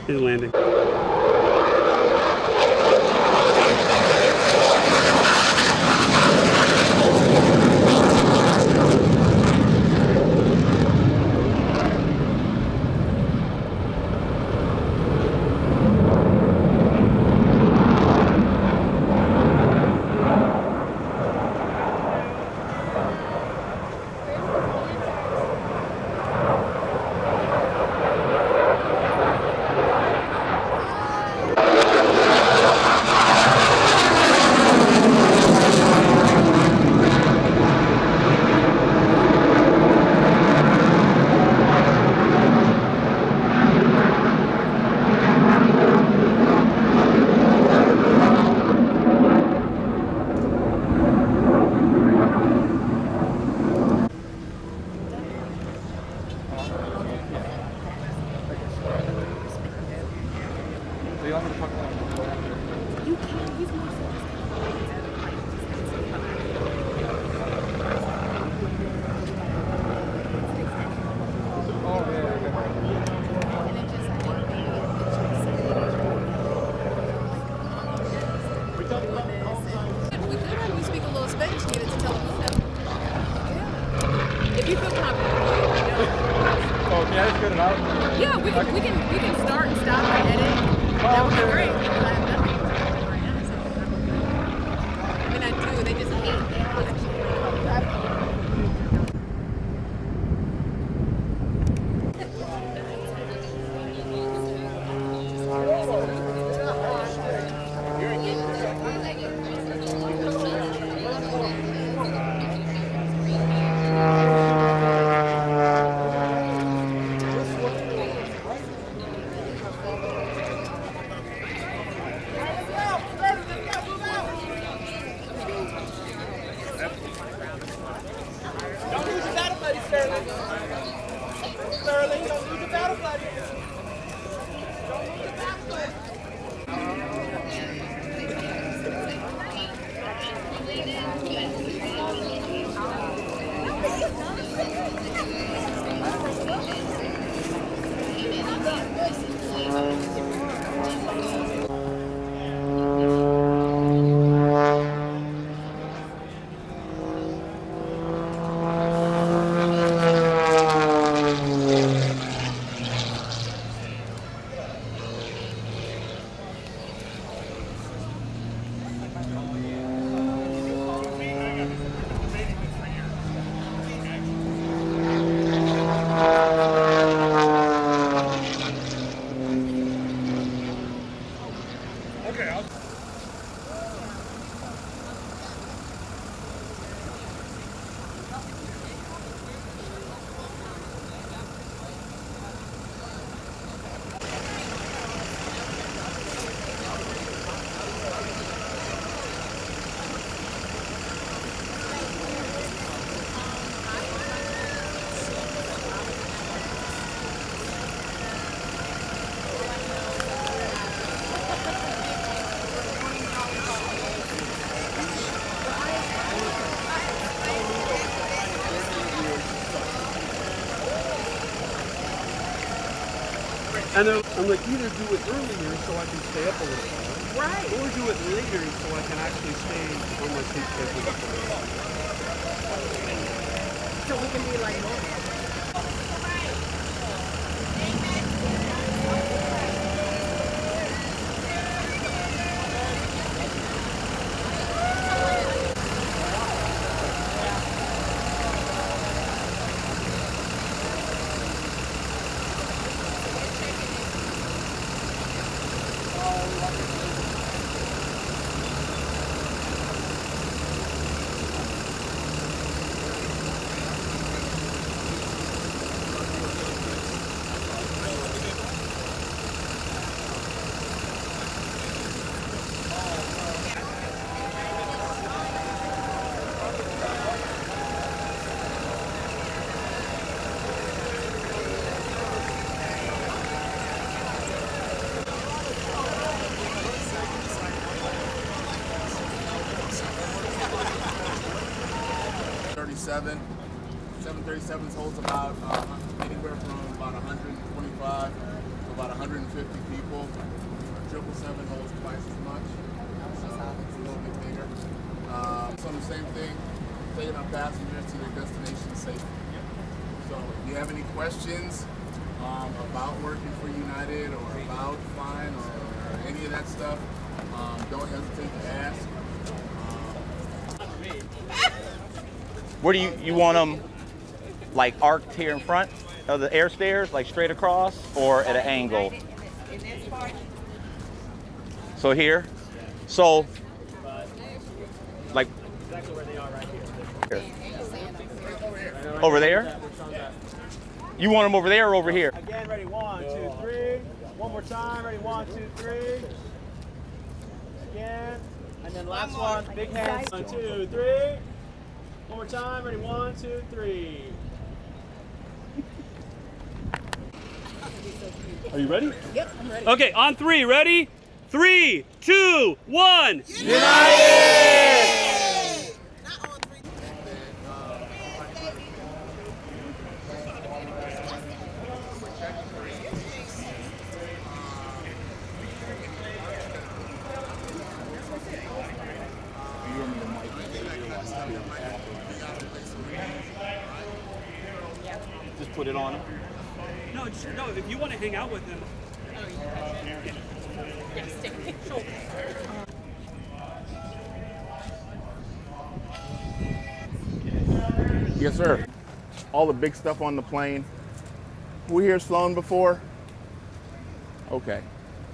He's landing. Yeah, we can start and stop and edit. That would be great. I have nothing right now, so I mean, I do. They just hate it. And I'm like, either do it earlier so I can stay up a little while, right? Or do it later so I can actually stay on my sleep schedule. So we can be like, Seven 737s holds about anywhere from about 125 to about about 150 people. 777 holds twice as much, so it's a little bit bigger. So the same thing, taking our passengers to their destination safely. So if you have any questions about working for United or about flying or any of that stuff, don't hesitate to ask. Where do you want them, like arced here in front of the air stairs, like straight across, or at an angle? So here? So, like, Exactly where they are right here. over there? You want them over there or over here? Again, ready, 1, 2, 3. One more time, ready, 1, 2, 3. Again, and then last one, big hands. 1, 2, 3. One more time, ready, 1, 2, 3. Are you ready? Yep, I'm ready. Okay, on 3, ready? 3, 2, 1. Just put it on them. No, if you want to hang out with them. Yes, sir. All the big stuff on the plane. Who here's flown before? Okay.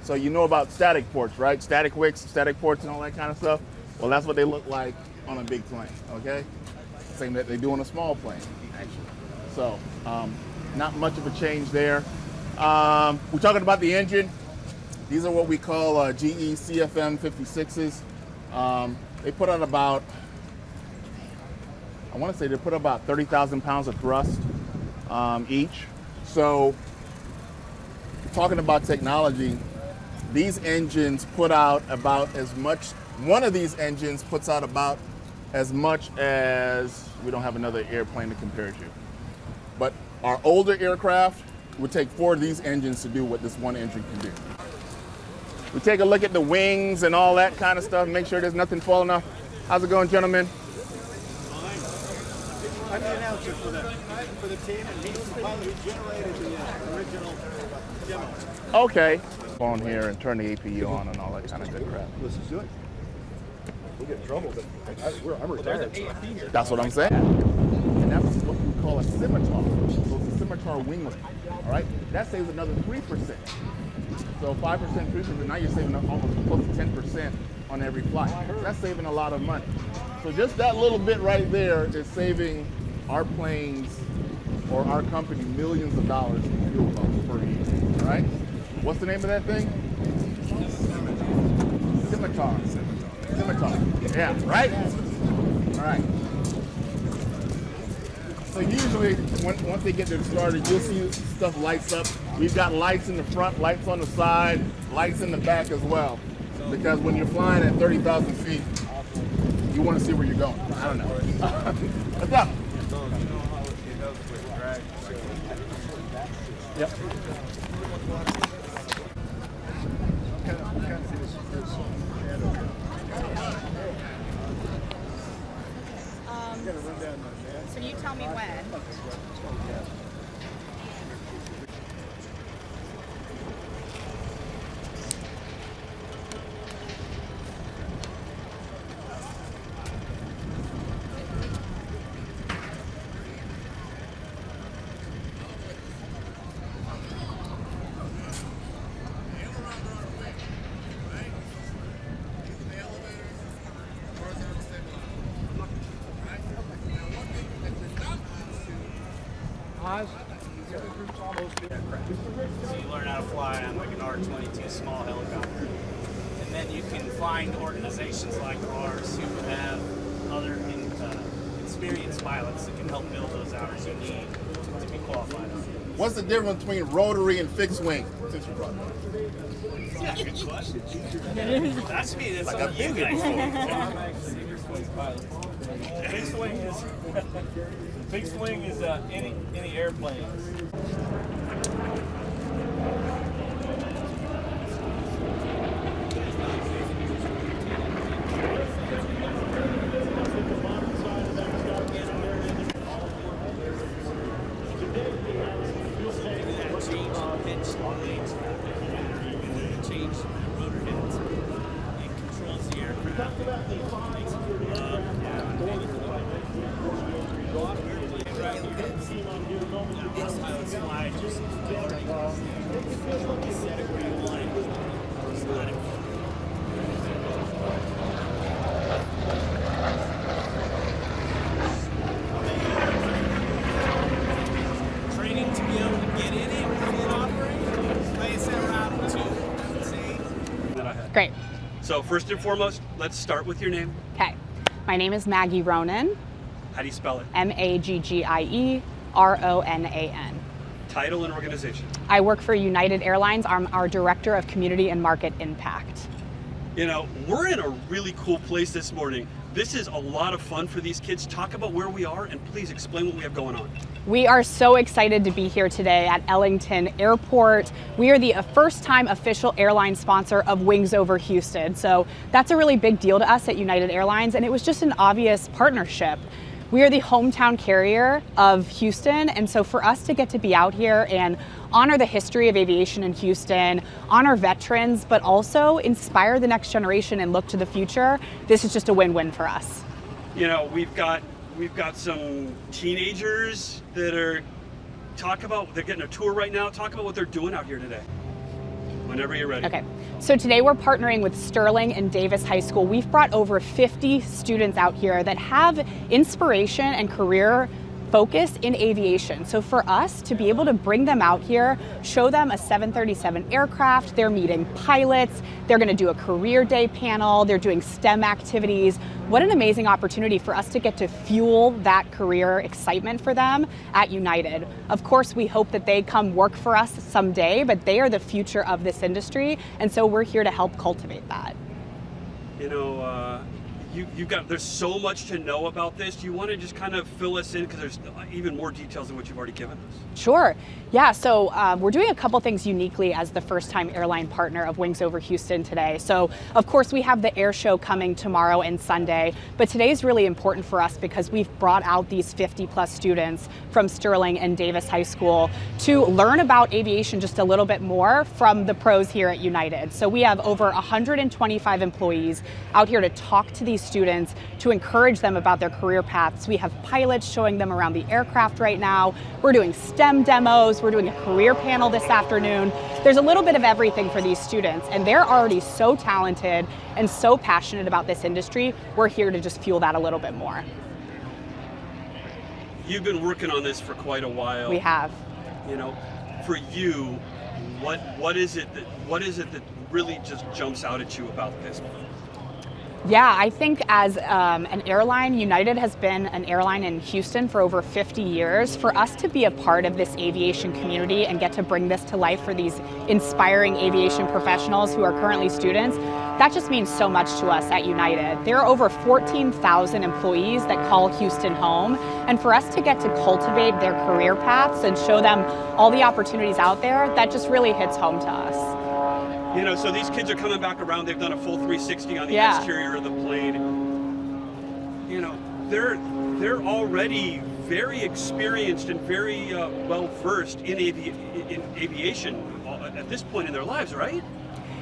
So you know about static ports, right? Static wicks, static ports, and all that kind of stuff. Well, that's what they look like on a big plane, okay? Same that they do on a small plane, actually. So, not much of a change there. We're talking about the engine. These are what we call GE CFM 56s. They put out about, I want to say they put about 30,000 pounds of thrust each. So, talking about technology, these engines put out about as much, one of these engines puts out about as much as, we don't have another airplane to compare to. But our older aircraft would take 4 of these engines to do what this one engine can do. We take a look at the wings and all that kind of stuff, make sure there's nothing falling off. How's it going, gentlemen? I'm the announcer for the team, and he's the pilot who generated the original demo. Okay. On here and turn the APU on and all that kind of good crap. Let's do it. We'll get in trouble, but I'm retired. That's what I'm saying. And that's what we call a scimitar. So it's a scimitar winglet. All right? That saves another 3%. So 5%, 3%, now you're saving almost close to 10% on every flight. So that's saving a lot of money. So just that little bit right there is saving our planes or our company millions of dollars in fuel costs per year. All right? What's the name of that thing? Scimitar. Scimitar. Yeah, right? All right. So usually, once they get them started, you'll see stuff lights up. We've got lights in the front, lights on the side, lights in the back as well. Because when you're flying at 30,000 feet, you want to see where you're going. I don't know. What's up? Yep. So you tell me when. So you learn how to fly on like an R-22 small helicopter. And then you can find organizations like ours who have other experienced pilots that can help build those hours you need to be qualified on. What's the difference between rotary and fixed wing? Since you brought it up. Yeah, good question. That's me. That's Like all I've you been here guys. Fixed wing is fixed wing is any airplane. Training to be able to get in it and operate. Play a set round 2. That I had. Great. So first and foremost, let's start with your name. Okay. My name is Maggie Ronan, How do you spell it? Maggieronan. Title and organization. I work for United Airlines. I'm our Director of Community and Market Impact. You know, we're in a really cool place this morning. This is a lot of fun for these kids. Talk about where we are and please explain what we have going on. We are so excited to be here today at Ellington Airport. We are the first-time official airline sponsor of Wings Over Houston. So that's a really big deal to us at United Airlines, and it was just an obvious partnership. We are the hometown carrier of Houston, and so for us to get to be out here and honor the history of aviation in Houston, honor veterans, but also inspire the next generation and look to the future, this is just a win-win for us. You know, we've got some teenagers that are they're getting a tour right now. Talk about what they're doing out here today. Whenever you're ready. Okay, so today we're partnering with Sterling and Davis High School. We've brought over 50 students out here that have inspiration and career focus in aviation. So for us to be able to bring them out here, show them a 737 aircraft, they're meeting pilots, they're gonna do a career day panel, they're doing STEM activities. What an amazing opportunity for us to get to fuel that career excitement for them at United. Of course, we hope that they come work for us someday, but they are the future of this industry, and so we're here to help cultivate that. You know, there's so much to know about this. Do you want to just kind of fill us in, because there's even more details than what you've already given us? Sure. Yeah, so we're doing a couple things uniquely as the first-time airline partner of Wings Over Houston today. So, of course, we have the air show coming tomorrow and Sunday, but today is really important for us because we've brought out these 50-plus students from Sterling and Davis High School to learn about aviation just a little bit more from the pros here at United. So we have over 125 employees out here to talk to these students, to encourage them about their career paths. We have pilots showing them around the aircraft right now. We're doing STEM demos. We're doing a career panel this afternoon. There's a little bit of everything for these students, and they're already so talented and so passionate about this industry. We're here to just fuel that a little bit more. You've been working on this for quite a while. We have. You know, for you, what is it that really just jumps out at you about this? Yeah, I think as an airline, United has been an airline in Houston for over 50 years. For us to be a part of this aviation community and get to bring this to life for these inspiring aviation professionals who are currently students, that just means so much to us at United. There are over 14,000 employees that call Houston home, and for us to get to cultivate their career paths and show them all the opportunities out there, that just really hits home to us. You know, so these kids are coming back around. They've done a full 360 on the exterior of the plane. You know, they're already very experienced and very well versed in aviation at this point in their lives, right?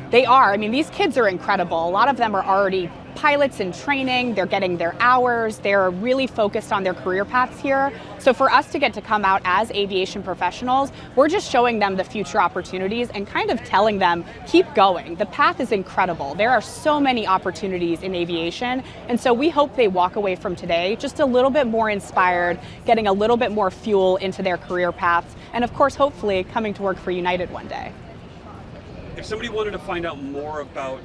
They are. I mean, these kids are incredible. A lot of them are already pilots in training. They're getting their hours. They're really focused on their career paths here. So for us to get to come out as aviation professionals, we're just showing them the future opportunities and kind of telling them, keep going. The path is incredible. There are so many opportunities in aviation. And so we hope they walk away from today just a little bit more inspired, getting a little bit more fuel into their career paths, and of course, hopefully coming to work for United one day. If somebody wanted to find out more about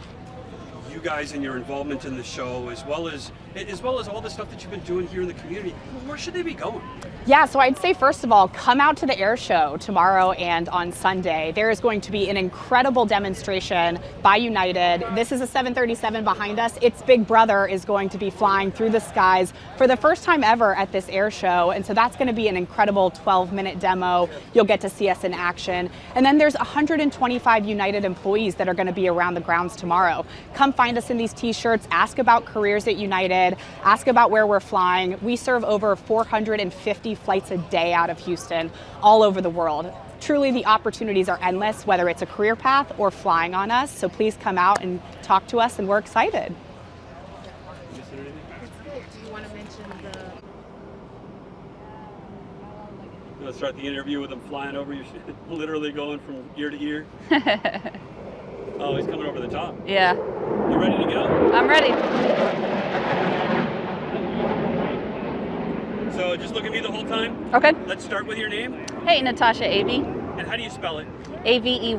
you guys and your involvement in the show, as well as all the stuff that you've been doing here in the community, where should they be going? Yeah, so I'd say first of all, come out to the air show tomorrow and on Sunday. There is going to be an incredible demonstration by United. This is a 737 behind us. Its big brother is going to be flying through the skies for the first time ever at this air show. And so that's going to be an incredible 12-minute demo. You'll get to see us in action. And then there's 125 United employees that are going to be around the grounds tomorrow. Come find us in these t-shirts, ask about careers at United, ask about where we're flying. We serve over 450 flights a day out of Houston, all over the world. Truly, the opportunities are endless, whether it's a career path or flying on us. So please come out and talk to us, and we're excited. Missing anything? Do you want to mention the... Let's start the interview with him flying over you, literally going from ear to ear. Oh, he's coming over the top. Yeah. You ready to go? I'm ready. So just look at me the whole time. Okay. Let's start with your name. Hey, Natasha Avey. And how do you spell it? Avey.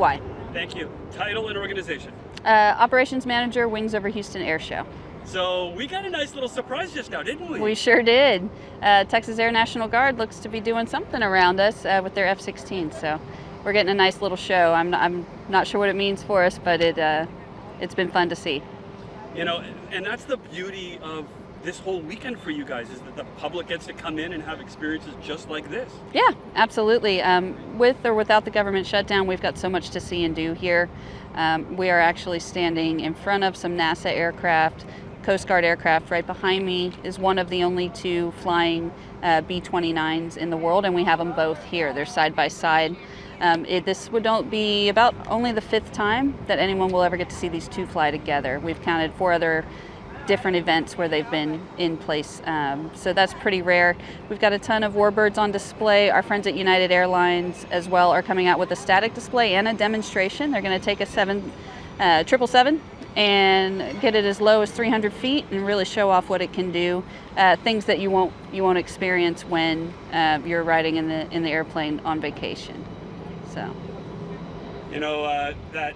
Thank you. Title and organization. Operations Manager, Wings Over Houston Airshow. So we got a nice little surprise just now, didn't we? We sure did. Texas Air National Guard looks to be doing something around us with their F-16. So we're getting a nice little show. I'm not sure what it means for us, but it's been fun to see. You know, and that's the beauty of this whole weekend for you guys, is that the public gets to come in and have experiences just like this. Yeah, absolutely. With or without the government shutdown, we've got so much to see and do here. We are actually standing in front of some NASA aircraft, Coast Guard aircraft. Right behind me is one of the only two flying B-29s in the world, and we have them both here. They're side by side. This would be about only the 5th time that anyone will ever get to see these two fly together. We've counted 4 other different events where they've been in place, so that's pretty rare. We've got a ton of warbirds on display. Our friends at United Airlines as well are coming out with a static display and a demonstration. They're going to take a 777 and get it as low as 300 feet and really show off what it can do. Things that you won't experience when you're riding in the airplane on vacation. So, you know, that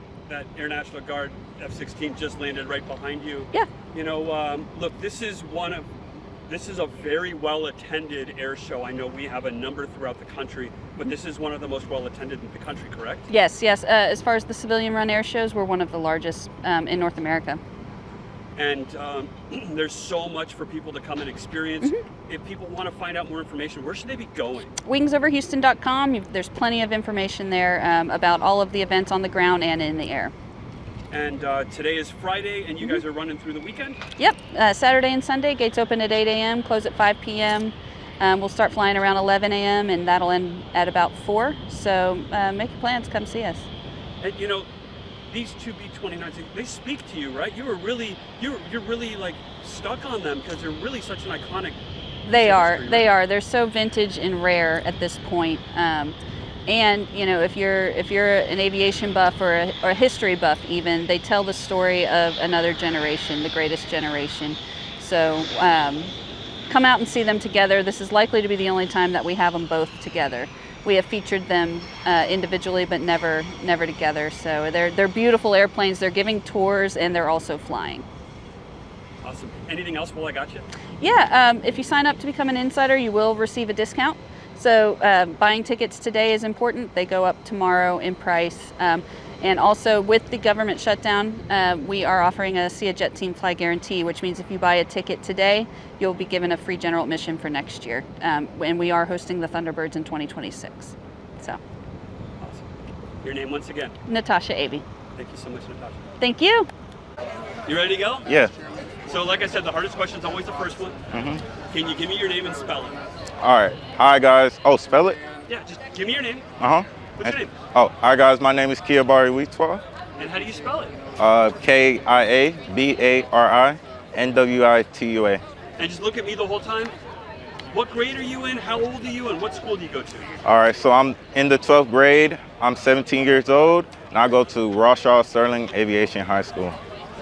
Air National Guard F-16 just landed right behind you. Yeah. You know, look, this is a very well-attended air show. I know we have a number throughout the country, but this is one of the most well-attended in the country, correct? Yes. As far as the civilian-run air shows, we're one of the largest in North America. And there's so much for people to come and experience. If people want to find out more information, where should they be going? Wingsoverhouston.com. There's plenty of information there about all of the events on the ground and in the air. And today is Friday, and you guys are running through the weekend? Yep, Saturday and Sunday, gates open at 8 a.m., close at 5 p.m. We'll start flying around 11 a.m., and that'll end at about 4. So make your plans, come see us. And you know, these two B-29s, they speak to you, right? You're really like stuck on them because they're really such an iconic. They are. Right? They are. They're so vintage and rare at this point. And you know, if you're an aviation buff or a history buff, even, they tell the story of another generation, the greatest generation. So come out and see them together. This is likely to be the only time that we have them both together. We have featured them individually, but never together. So they're beautiful airplanes. They're giving tours and they're also flying. Awesome. Anything else while I got you? Yeah. If you sign up to become an insider, you will receive a discount. So buying tickets today is important. They go up tomorrow in price. And also with the government shutdown, we are offering a See a Jet Team Fly guarantee, which means if you buy a ticket today, you'll be given a free general admission for next year. And we are hosting the Thunderbirds in 2026. So. Awesome. Your name once again? Natasha Avey. Thank you so much, Natasha. Thank you. You ready to go? Yeah. So like I said, the hardest question is always the first one. Can you give me your name and spell it? All right. Hi, guys. Oh, spell it? Yeah, just give me your name. What's your name? Oh, hi, guys. My name is Kiabari Witwa. And how do you spell it? Kiabari And just look at me the whole time. What grade are you in? How old are you? And what school do you go to? All right. So I'm in the 12th grade. I'm 17 years old. And I go to Rawshaw Sterling Aviation High School.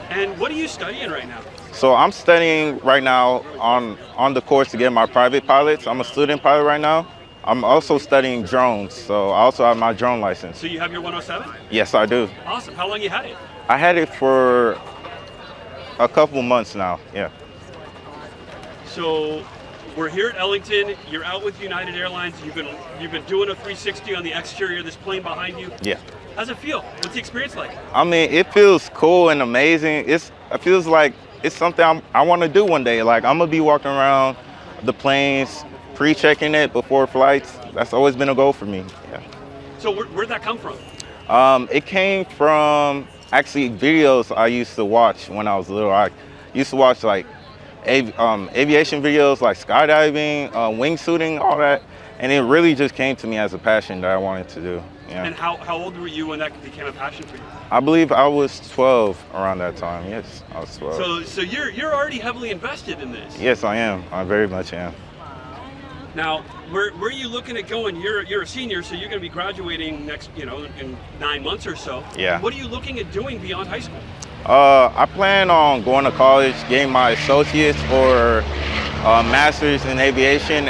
And what are you studying right now? So I'm studying right now on the course to get my private pilots. I'm a student pilot right now. I'm also studying drones, so I also have my drone license. So you have your 107? Yes, I do. Awesome. How long you had it? I had it for a couple months now, yeah. So we're here at Ellington. You're out with United Airlines. You've been doing a 360 on the exterior of this plane behind you. Yeah. How's it feel? What's the experience like? I mean, it feels cool and amazing. It feels like it's something I want to do one day. Like, I'm gonna be walking around the planes, pre-checking it before flights. That's always been a goal for me. Yeah. So where'd that come from? It came from actually videos I used to watch when I was little. I used to watch like aviation videos, like skydiving, wingsuiting, all that. And it really just came to me as a passion that I wanted to do. Yeah. And how old were you when that became a passion for you? I believe I was 12 around that time. Yes, I was 12. So you're already heavily invested in this. Yes, I am. I very much am. Now, where are you looking at going? You're a senior, so you're going to be graduating next, in 9 months or so. Yeah. What are you looking at doing beyond high school? I plan on going to college, getting my associates or master's in aviation,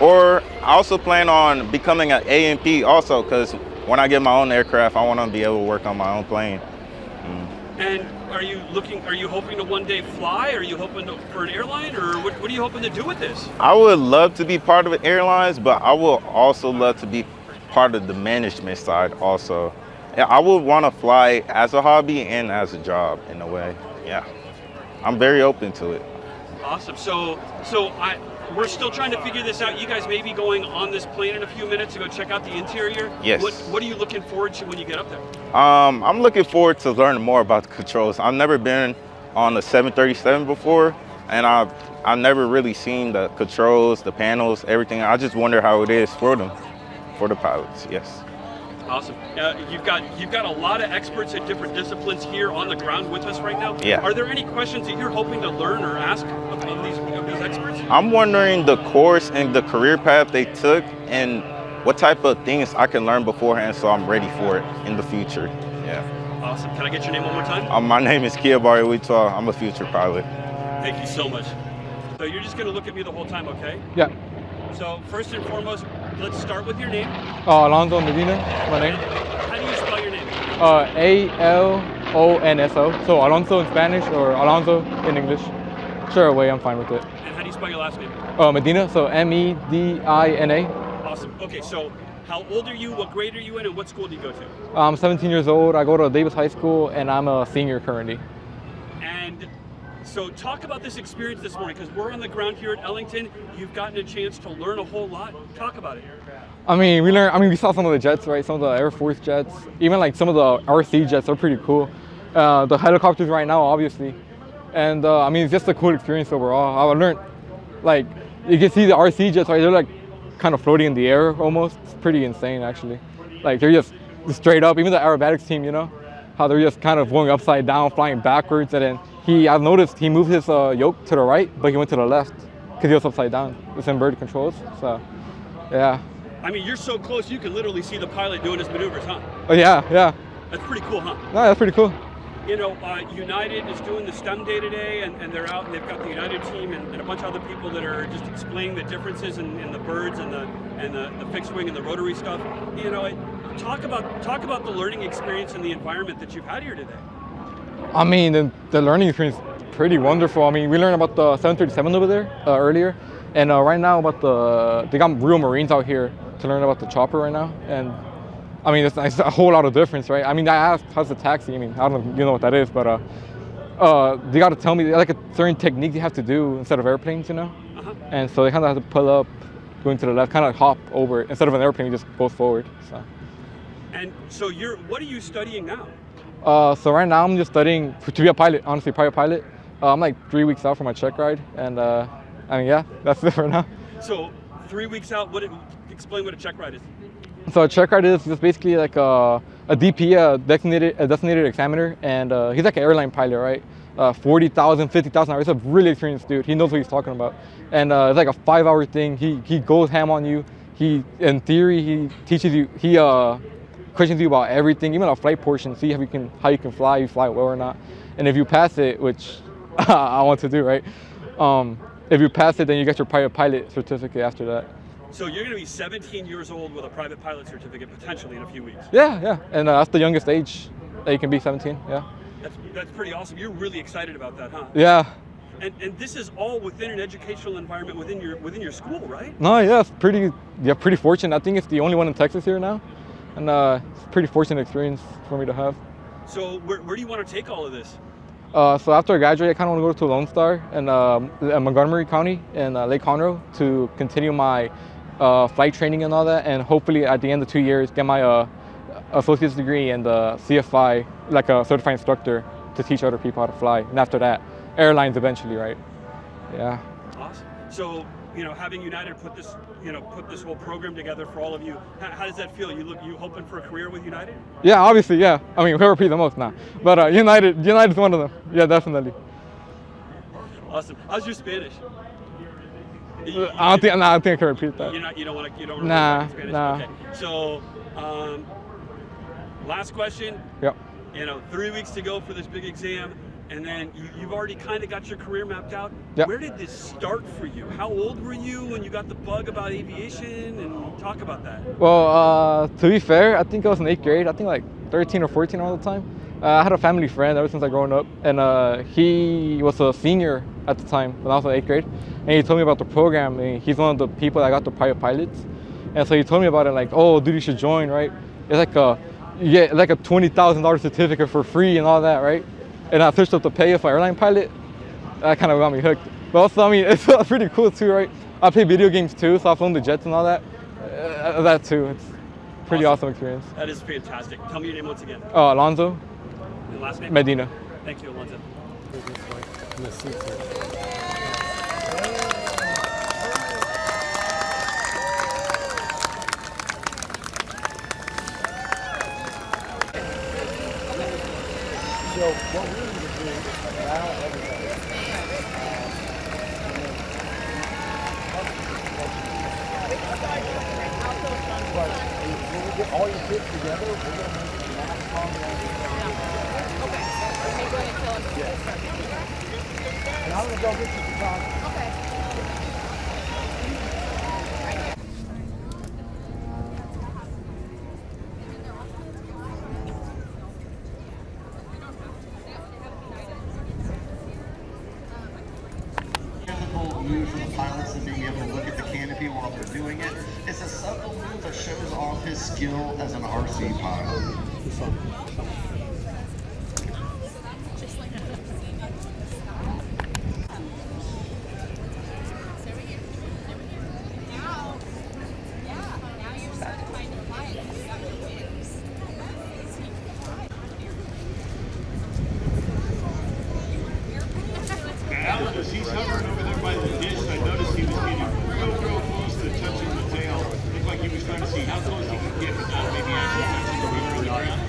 or I also plan on becoming an A&P also, because when I get my own aircraft, I want to be able to work on my own plane. And are you hoping to one day fly? Are you hoping for an airline, or what are you hoping to do with this? I would love to be part of Airlines, but I would also love to be part of the management side also. I would want to fly as a hobby and as a job in a way. Yeah, I'm very open to it. Awesome. So we're still trying to figure this out. You guys may be going on this plane in a few minutes to go check out the interior. Yes. What are you looking forward to when you get up there? I'm looking forward to learning more about the controls. I've never been on a 737 before, and I've never really seen the controls, the panels, everything. I just wonder how it is for them, for the pilots. Yes. Awesome. You've got a lot of experts in different disciplines here on the ground with us right now. Yeah. Are there any questions that you're hoping to learn or ask of these experts? I'm wondering the course and the career path they took and what type of things I can learn beforehand so I'm ready for it in the future. Yeah. Awesome. Can I get your name one more time? My name is Kiyabari Witwa. I'm a future pilot. Thank you so much. So you're just going to look at me the whole time, okay? Yeah. So first and foremost, let's start with your name. Alonso Medina, my name. How do you spell your name? A-L-O-N-S-O. So Alonso in Spanish or Alonso in English. Sure away, I'm fine with it. And how do you spell your last name? Medina, so M-E-D-I-N-A. Awesome. Okay, so how old are you, what grade are you in, and what school do you go to? I'm 17 years old. I go to Davis High School, and I'm a senior currently. And so talk about this experience this morning, because we're on the ground here at Ellington. You've gotten a chance to learn a whole lot. Talk about it. We saw some of the jets, right? Some of the Air Force jets, even like some of the RC jets are pretty cool. The helicopters right now, obviously. And it's just a cool experience overall. I learned, like, you can see the RC jets, right? They're like kind of floating in the air almost. It's pretty insane, actually. Like, they're just straight up. Even the aerobatics team, how they're just kind of going upside down, flying backwards. And then I've noticed he moved his yoke to the right, but he went to the left because he was upside down. It's inverted controls, so yeah. You're so close, you can literally see the pilot doing his maneuvers, huh? Oh, yeah. That's pretty cool, huh? No, that's pretty cool. United is doing the STEM day today, and they're out, and they've got the United team and a bunch of other people that are just explaining the differences in the birds and the fixed wing and the rotary stuff. Talk about the learning experience and the environment that you've had here today. The learning experience is pretty wonderful. We learned about the 737 over there earlier, and right now they got real Marines out here to learn about the chopper right now, and it's a whole lot of difference, right? I asked, how's the taxi? I don't know if you know what that is, but they got to tell me like a certain technique you have to do instead of airplanes, And so they kind of have to pull up, going to the left, kind of hop over it. Instead of an airplane, you just go forward. So. And so what are you studying now? So right now I'm just studying to be a pilot, honestly, private pilot. I'm like 3 weeks out from my check ride, and that's it for now. So 3 weeks out, explain what a check ride is. So a check ride is just basically like a DP, a designated examiner, and he's like an airline pilot, right? 40,000, 50,000 hours. He's a really experienced dude. He knows what he's talking about. And it's like a 5-hour thing. He goes ham on you. In theory, he teaches you, he questions you about everything, even a flight portion, see how you can fly, you fly well or not. And if you pass it, which I want to do, right? If you pass it, then you get your private pilot certificate after that. So you're going to be 17 years old with a private pilot certificate potentially in a few weeks. Yeah. And that's the youngest age that you can be, 17, yeah. That's pretty awesome. You're really excited about that, huh? Yeah. And this is all within an educational environment within your school, right? No, yeah, it's pretty fortunate. I think it's the only one in Texas here now. And it's a pretty fortunate experience for me to have. So where do you want to take all of this? So after I graduate, I kind of want to go to Lone Star in Montgomery County in Lake Conroe to continue my flight training and all that, and hopefully at the end of 2 years get my associate's degree and the CFI, like a certified instructor, to teach other people how to fly. And after that, Airlines eventually, right? Yeah. Awesome. So having United put this whole program together for all of you, how does that feel? You hoping for a career with United? Yeah, obviously, yeah. I mean, whoever pays the most now. But United's one of them. Yeah, definitely. Awesome. How's your Spanish? I don't think I can repeat that. You don't want to Nah, Spanish? nah. Okay. So, last question. Yep. 3 weeks to go for this big exam, and then you've already kind of got your career mapped out. Yep. Where did this start for you? How old were you when you got the bug about aviation? And talk about that. Well, to be fair, I think I was in 8th grade. I think like 13 or 14 all the time. I had a family friend ever since I growing up, and he was a senior at the time when I was in 8th grade, and he told me about the program. And he's one of the people that got the private pilots, and so he told me about it. Like, oh, dude, you should join, right? It's like you get like a $20,000 certificate for free and all that, right? And I searched up the pay for airline pilot. That kind of got me hooked. But also, I mean, it's pretty cool too, right? I play video games too, so I've flown the jets and all that. That too, it's pretty awesome experience. That is fantastic. Tell me your name once again. Alonzo. Your last name? Medina. Thank you, Alonzo. So what we need to do is allow everybody. But when we get all your kids together, we're going to make a mass and I'm going to go get you the photography. Okay. Move for the pilots and being able to look at the canopy while they're doing it. It's a subtle move that shows off his skill as an RC pilot. As he's hovering over there by the dish, I noticed he was getting real close to touching the tail. Looked like he was trying to see how close he could get without maybe actually touching the wing or the ground.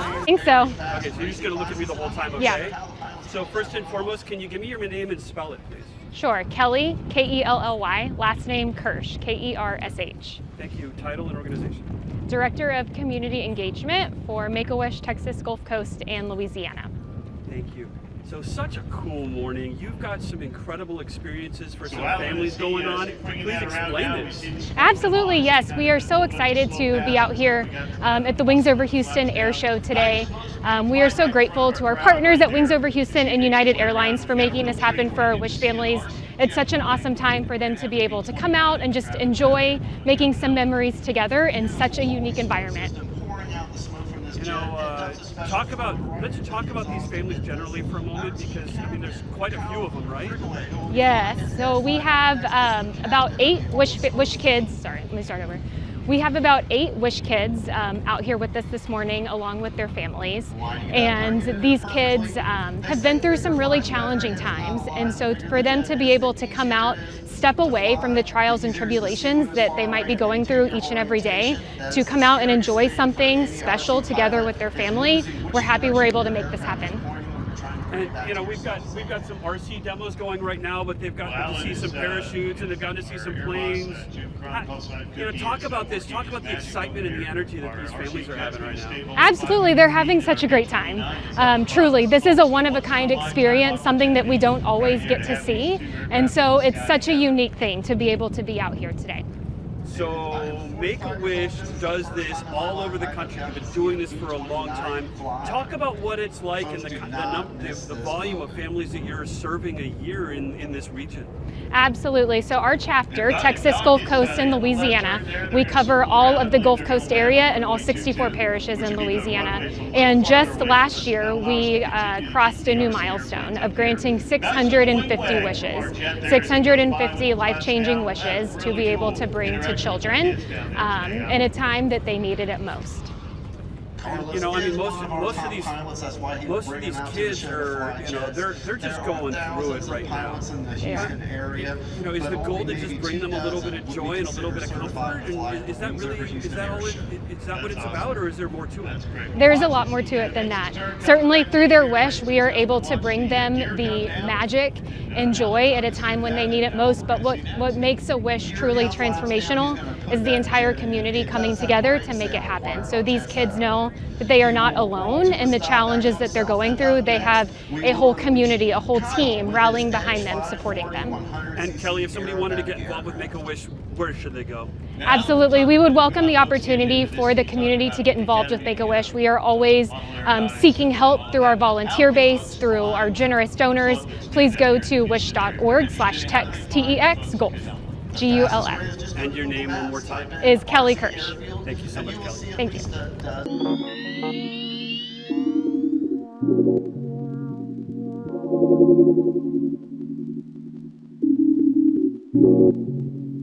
I think so. Okay, so you're just going to look at me the whole time, okay? Yeah. So first and foremost, can you give me your name and spell it, please? Sure. Kelly, Kelly, last name Kirsch, Kersh. Thank you. Title and organization? Director of Community Engagement for Make-A-Wish, Texas, Gulf Coast, and Louisiana. Thank you. So such a cool morning. You've got some incredible experiences for some families going on. Please explain this. Absolutely, yes. We are so excited to be out here at the Wings Over Houston Airshow today. We are so grateful to our partners at Wings Over Houston and United Airlines for making this happen for our Wish families. It's such an awesome time for them to be able to come out and just enjoy making some memories together in such a unique environment. Let's talk about these families generally for a moment, because I mean there's quite a few of them, right? Yes. So we have about 8 Wish kids. Sorry, let me start over. We have about 8 Wish kids out here with us this morning, along with their families. And these kids have been through some really challenging times, and so for them to be able to come out, step away from the trials and tribulations that they might be going through each and every day, to come out and enjoy something special together with their family, we're happy we're able to make this happen. And we've got some RC demos going right now, but they've gotten to see some parachutes and they've gotten to see some planes. Talk about this. Talk about the excitement and the energy that these families are having right now. Absolutely, they're having such a great time. Truly, this is a one-of-a-kind experience, something that we don't always get to see, and so it's such a unique thing to be able to be out here today. So Make-A-Wish does this all over the country. We've been doing this for a long time. Talk about what it's like and the volume of families that you're serving a year in this region. Absolutely. So our chapter, Texas, Gulf Coast, and Louisiana, we cover all of the Gulf Coast area and all 64 parishes in Louisiana. And just last year, we crossed a new milestone of granting 650 wishes, 650 life-changing wishes to be able to bring to children in a time that they needed it most. You know, I mean, most of these kids are, you know, they're just going through it right now. Yeah. You know, is the goal to just bring them a little bit of joy and a little bit of comfort? And is that what it's about, or is there more to it? There's a lot more to it than that. Certainly through their wish, we are able to bring them the magic and joy at a time when they need it most. But what makes a wish truly transformational is the entire community coming together to make it happen. So these kids know that they are not alone in the challenges that they're going through. They have a whole community, a whole team rallying behind them, supporting them. And Kelly, if somebody wanted to get involved with Make-A-Wish, where should they go? Absolutely. We would welcome the opportunity for the community to get involved with Make-A-Wish. We are always seeking help through our volunteer base, through our generous donors. Please go to wish.org/tex, TEX, GULF, GULF. And your name one more time? Is Kelly Kirsch. Thank you so much, Kelly. Thank you.